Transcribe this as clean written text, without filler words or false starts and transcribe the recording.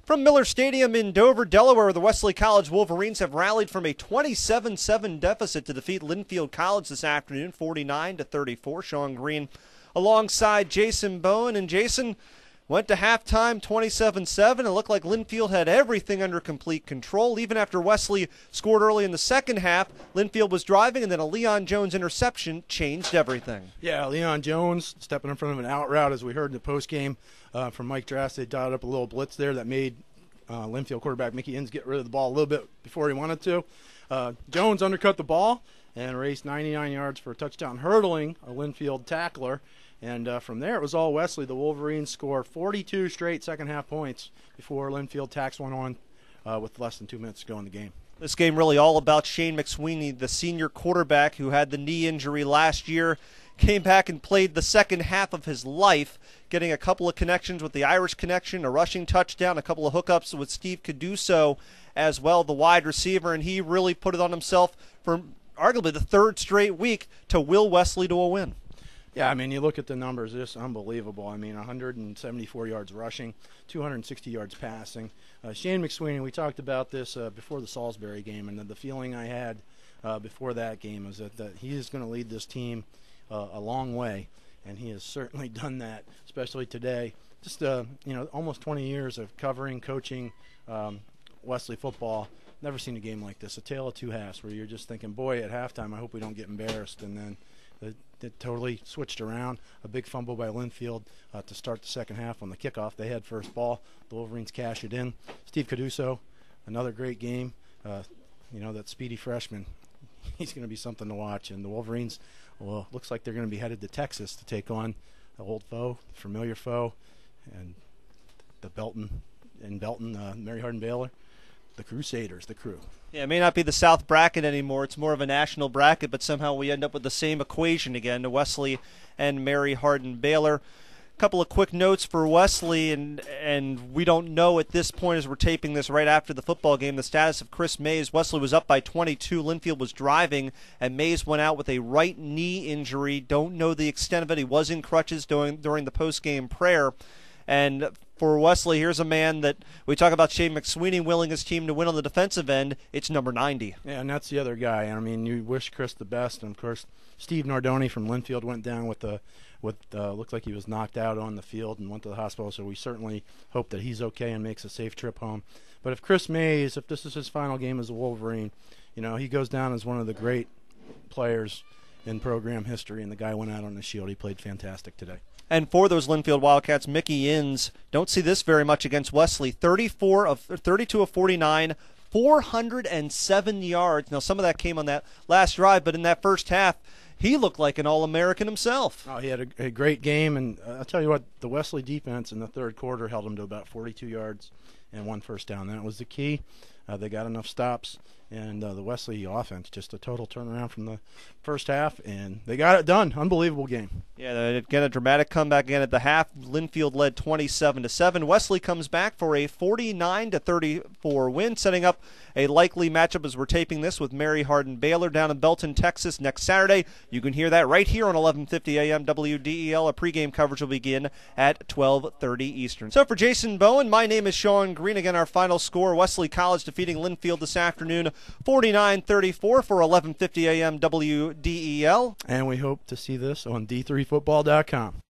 From Miller Stadium in Dover, Delaware, the Wesley College Wolverines have rallied from a 27-7 deficit to defeat Linfield College this afternoon, 49-34. Sean Greene alongside Jason Bowen. And Jason went to halftime 27-7. It looked like Linfield had everything under complete control. Even after Wesley scored early in the second half, Linfield was driving, and then a Leon Jones interception changed everything. Yeah, Leon Jones stepping in front of an out route, as we heard in the postgame from Mike Drass. They dialed up a little blitz there that made Linfield quarterback Mickey Inns get rid of the ball a little bit before he wanted to. Jones undercut the ball and raced 99 yards for a touchdown, hurdling a Linfield tackler. And from there, it was all Wesley. The Wolverines scored 42 straight second-half points before Linfield taxed one on with less than 2 minutes to go in the game. This game really all about Shane McSweeney, the senior quarterback who had the knee injury last year, came back and played the second half of his life, getting a couple of connections with the Irish connection, a rushing touchdown, a couple of hookups with Steve Caduso as well, the wide receiver, and he really put it on himself for arguably the third straight week to will Wesley to a win. Yeah, I mean, you look at the numbers, it's unbelievable. I mean, 174 yards rushing, 260 yards passing. Shane McSweeney, we talked about this before the Salisbury game, and the feeling I had before that game is that he is going to lead this team a long way, and he has certainly done that, especially today. Just, almost 20 years of covering, coaching Wesley football. Never seen a game like this, a tale of two halves, where you're just thinking, boy, at halftime, I hope we don't get embarrassed, and then it totally switched around. A big fumble by Linfield to start the second half on the kickoff. They had first ball. The Wolverines cash it in. Steve Caduso, another great game. That speedy freshman, he's going to be something to watch. And the Wolverines, well, looks like they're going to be headed to Texas to take on the old foe, familiar foe, and the Belton, Mary Hardin Baylor. The Crusaders, the crew. Yeah, it may not be the South bracket anymore. It's more of a national bracket, but somehow we end up with the same equation again, to Wesley and Mary Hardin Baylor. A couple of quick notes for Wesley, and we don't know at this point, as we're taping this right after the football game, the status of Chris Mays. Wesley was up by 22. Linfield was driving, and Mays went out with a right knee injury. Don't know the extent of it. He was in crutches during the post-game prayer. And for Wesley, here's a man that we talk about, Shane McSweeney willing his team to win on the defensive end. It's number 90. Yeah, and that's the other guy. I mean, you wish Chris the best. And, of course, Steve Nardoni from Linfield went down with looked like he was knocked out on the field and went to the hospital. So we certainly hope that he's okay and makes a safe trip home. But if Chris Mays, if this is his final game as a Wolverine, he goes down as one of the great players in program history. And the guy went out on the shield. He played fantastic today. And for those Linfield Wildcats, Mickey Inns, don't see this very much against Wesley. 32 of 49, 407 yards. Now, some of that came on that last drive, but in that first half, he looked like an All-American himself. Oh, he had a great game, and I'll tell you what, the Wesley defense in the third quarter held him to about 42 yards and one first down. That was the key. They got enough stops, and the Wesley offense, just a total turnaround from the first half, and they got it done. Unbelievable game. Yeah, again, a dramatic comeback again at the half. Linfield led 27-7. Wesley comes back for a 49-34 win, setting up a likely matchup as we're taping this with Mary Hardin Baylor down in Belton, Texas next Saturday. You can hear that right here on 1150 AM WDEL. A pregame coverage will begin at 12:30 Eastern. So for Jason Bowen, my name is Sean Greene. Again, our final score, Wesley College defeating Linfield this afternoon, 49-34 for 1150 AM WDEL. And we hope to see this on D3Football.com.